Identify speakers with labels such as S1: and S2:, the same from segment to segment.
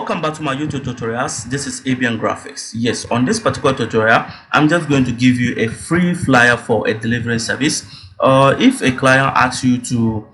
S1: Welcome back to my YouTube tutorials. This is ABN Graphics. Yes, on this particular tutorial, I'm just going to give you a free flyer for a delivery service. If a client asks you to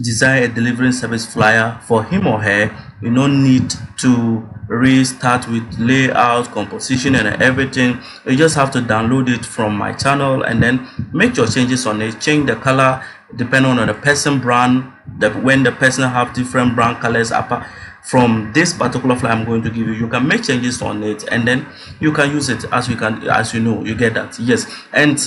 S1: design a delivery service flyer for him or her, you don't need to restart with layout, composition, and everything. You just have to download it from my channel and then make your changes on it. Change the color depending on the person brand. When the person have different brand colors apart from this particular flyer I'm going to give you, you can make changes on it and then you can use it as you know. You get that? Yes. And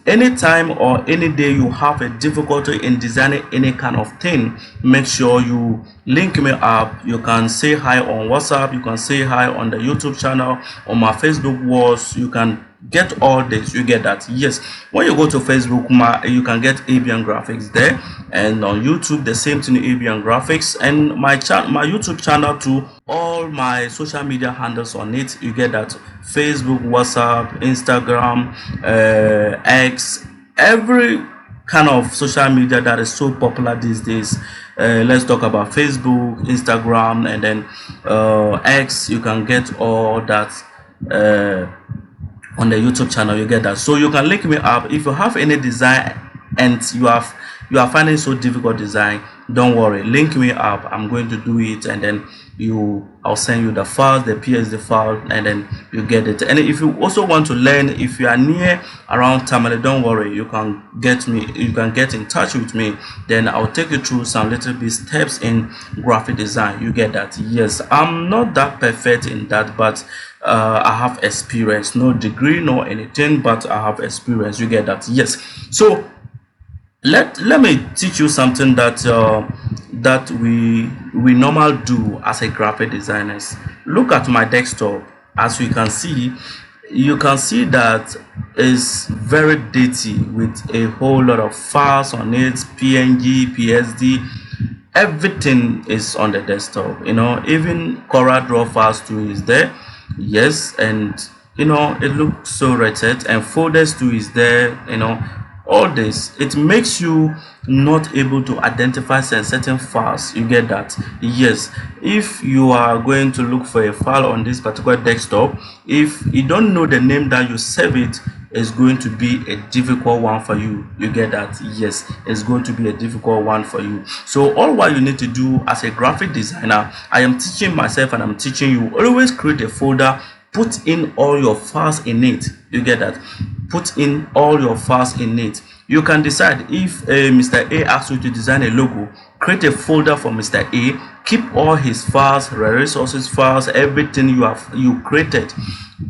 S1: anytime or any day you have a difficulty in designing any kind of thing, make sure you link me up. You can say hi on WhatsApp, you can say hi on the YouTube channel, on my Facebook walls. You can get all this. You get that? Yes. When you go to Facebook, you can get ABN Graphics there, and on YouTube the same thing, ABN Graphics, and my YouTube channel too, all my social media handles on it. You get that? Facebook, WhatsApp, Instagram, X, every kind of social media that is so popular these days. Let's talk about Facebook, Instagram, and then X. You can get all that on the YouTube channel. You get that? So you can link me up. If you have any design and you are finding so difficult design, don't worry, link me up. I'm going to do it, and then I'll send you the file, the PSD file, and then you get it. And if you also want to learn, if you are near around Tamale, don't worry, you can get in touch with me. Then I'll take you through some little bit steps in graphic design. You get that? Yes, I'm not that perfect in that, but I have experience. No degree, no anything, but I have experience. You get that? Yes. So let me teach you something that that we normally do as a graphic designers. Look at my desktop. As you can see that is very dirty with a whole lot of files on it, PNG, PSD. Everything is on the desktop, even Corel Draw files too is there. Yes, and it looks so rated, and folders too is there. All this, it makes you not able to identify certain files. You get that? Yes. If you are going to look for a file on this particular desktop, if you don't know the name that you save it, is going to be a difficult one for you. You get that? Yes, it's going to be a difficult one for you. So all what you need to do as a graphic designer, I am teaching myself and I'm teaching you, always create a folder, put in all your files in it. You get that? Put in all your files in it. You can decide if Mr. A asks you to design a logo, create a folder for Mr. A, keep all his files, resources files, everything you created,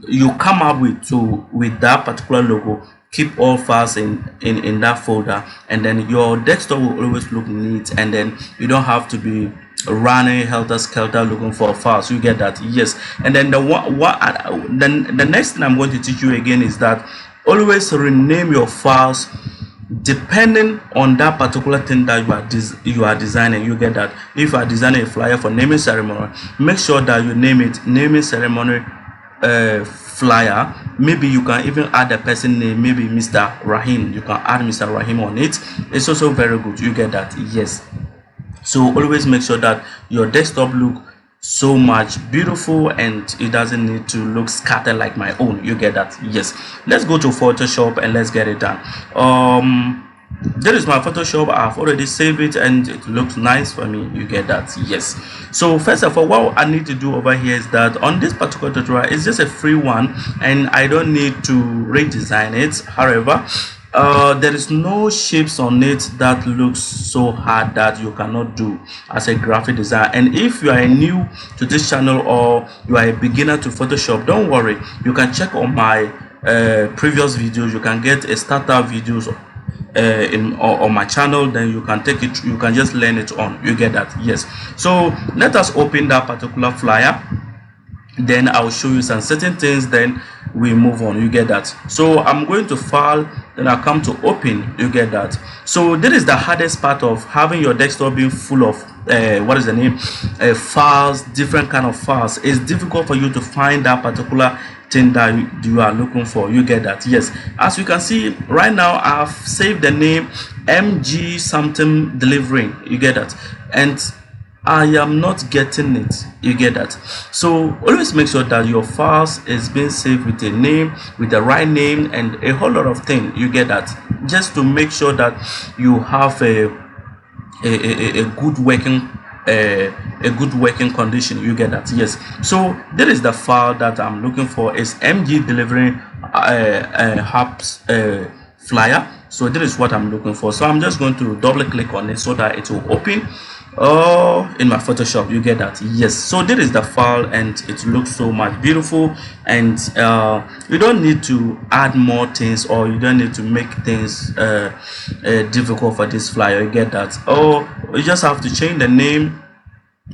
S1: you come up with that particular logo. Keep all files in that folder, and then your desktop will always look neat, and then you don't have to be running helter-skelter looking for files. You get that? Yes. And then the next thing I'm going to teach you again is that always rename your files depending on that particular thing that you are designing. You get that? If you are designing a flyer for naming ceremony, make sure that you name it naming ceremony flyer. Maybe you can even add a person name, maybe Mr. Rahim. You can add Mr. Rahim on it. It's also very good. You get that? Yes. So always make sure that your desktop look so much beautiful and it doesn't need to look scattered like my own. You get that? Yes. Let's go to Photoshop and let's get it done. There is my Photoshop. I've already saved it and it looks nice for me. You get that? Yes. So first of all, what I need to do over here is that on this particular tutorial, it's just a free one and I don't need to redesign it. However, there is no shapes on it that looks so hard that you cannot do as a graphic designer. And if you are new to this channel or you are a beginner to Photoshop, don't worry, you can check on my previous videos. You can get a starter videos on my channel, then you can take it, you can just learn it on. You get that? Yes. So let us open that particular flyer, then I'll show you some certain things, then we move on. You get that? So I'm going to file, then I'll come to open. You get that? So this is the hardest part of having your desktop being full of files, different kind of files. It's difficult for you to find that particular thing that you are looking for. You get that? Yes. As you can see right now, I've saved the name MG something delivering. You get that? And I am not getting it. You get that? So always make sure that your files is being saved with a name, with the right name, and a whole lot of things. You get that? Just to make sure that you have a good working a good working condition. You get that? Yes. So there is the file that I'm looking for is mg delivering hubs flyer. So this is what I'm looking for. So I'm just going to double click on it so that it will open in my Photoshop. You get that? Yes. So this is the file and it looks so much beautiful, and you don't need to add more things, or you don't need to make things difficult for this flyer. You get that? Oh, you just have to change the name.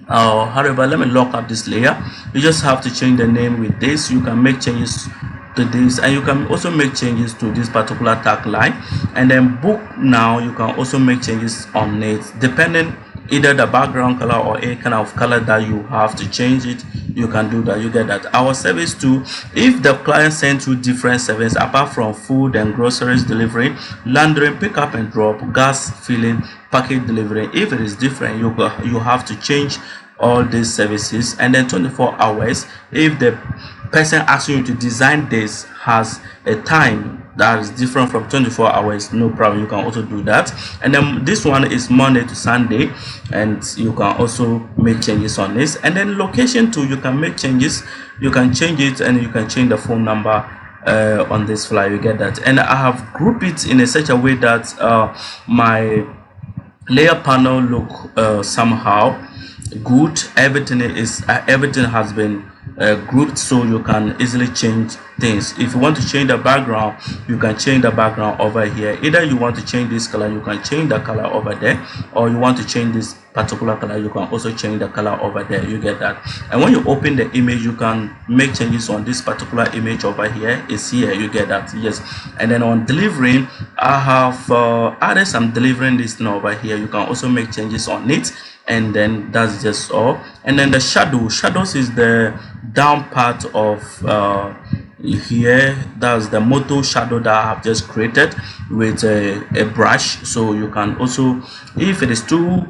S1: However, let me lock up this layer. You just have to change the name with this. You can make changes to this, and you can also make changes to this particular tagline. And then book now, you can also make changes on it depending either the background color or any kind of color that you have to change it. You can do that. You get that? Our service too, if the client sends you different service apart from food and groceries delivery, laundry, pick up and drop, gas filling, package delivery, if it is different, you have to change all these services. And then 24 hours, if the person asking you to design this has a time that is different from 24 hours, no problem, you can also do that. And then this one is Monday to Sunday, and you can also make changes on this. And then location too, you can make changes. You can change it, and you can change the phone number on this flyer. You get that? And I have grouped it in a such a way that my layer panel look somehow good. Everything has been grouped, so you can easily change things. If you want to change the background, you can change the background over here. Either you want to change this color, you can change the color over there, or you want to change this particular color, you can also change the color over there. You get that? And when you open the image, you can make changes on this particular image over here. It's here. You get that? Yes. And then on delivering, I have added some delivering this thing over here. You can also make changes on it. And then that's just all. And then the shadows is the down part of here. That's the moto shadow that I have just created with a brush. So you can also, if it is too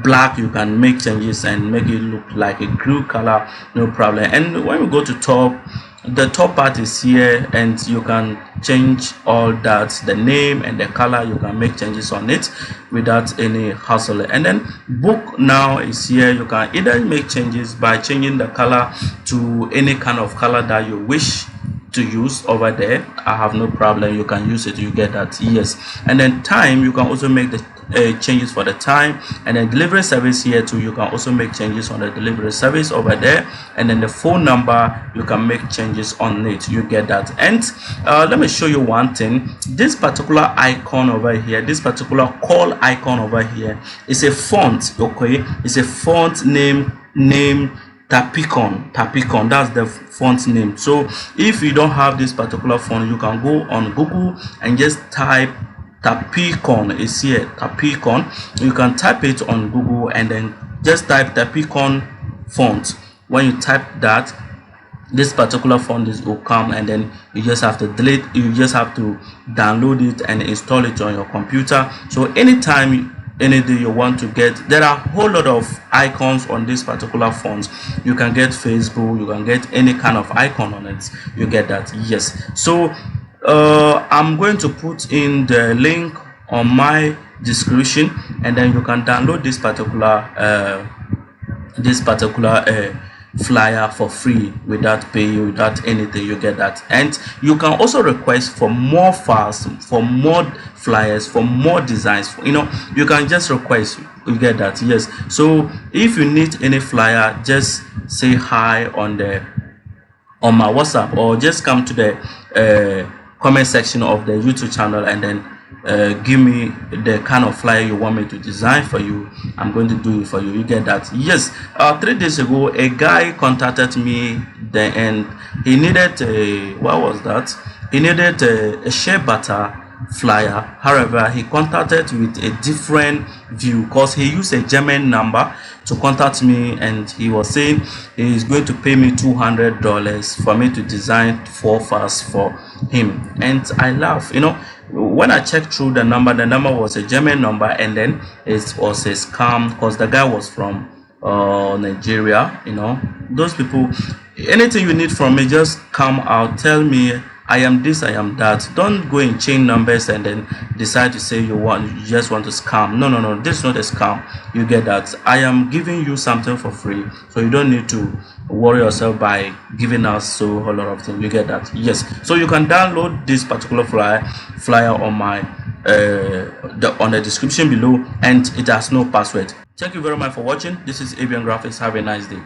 S1: black, you can make changes and make it look like a blue color, no problem. And when we go to top, the top part is here, and you can change all that, the name and the color. You can make changes on it without any hassle. And then book now is here. You can either make changes by changing the color to any kind of color that you wish to use over there. I have no problem, you can use it. You get that? Yes. And then time, you can also make the changes for the time. And then delivery service here too, you can also make changes on the delivery service over there. And then the phone number, you can make changes on it. You get that? And let me show you one thing. This particular icon over here, this particular call icon over here is a font. Okay, it's a font name Tapicon. That's the font name. So if you don't have this particular font, you can go on Google and just type Tapicon. Is here, Tapicon. You can type it on Google and then just type Tapicon font. When you type that, this particular font will come, and then you just have to you just have to download it and install it on your computer. So anytime anything you want to get, there are a whole lot of icons on this particular font. You can get Facebook, you can get any kind of icon on it. You get that? Yes. So I'm going to put in the link on my description, and then you can download this particular flyer for free without paying, without anything. You get that? And you can also request for more files, for more flyers, for more designs. You know, you can just request. You get that? Yes. So if you need any flyer, just say hi on my WhatsApp, or just come to the comment section of the YouTube channel, and then give me the kind of flyer you want me to design for you. I'm going to do it for you. You get that? Yes. 3 days ago, a guy contacted me and he needed what was that? He needed a shea butter flyer. However, he contacted with a different view because he used a German number to contact me, and he was saying he is going to pay me $200 for me to design 4 fast for him. And I laugh, when I checked through the number was a German number, and then it was a scam because the guy was from Nigeria. Those people, anything you need from me, just come out, tell me I am this, I am that. Don't go and chain numbers and then decide to say you just want to scam. No, this is not a scam. You get that? I am giving you something for free, so you don't need to worry yourself by giving us so a lot of things. You get that? Yes. So you can download this particular flyer on my on the description below, and it has no password. Thank you very much for watching. This is Avian Graphics. Have a nice day.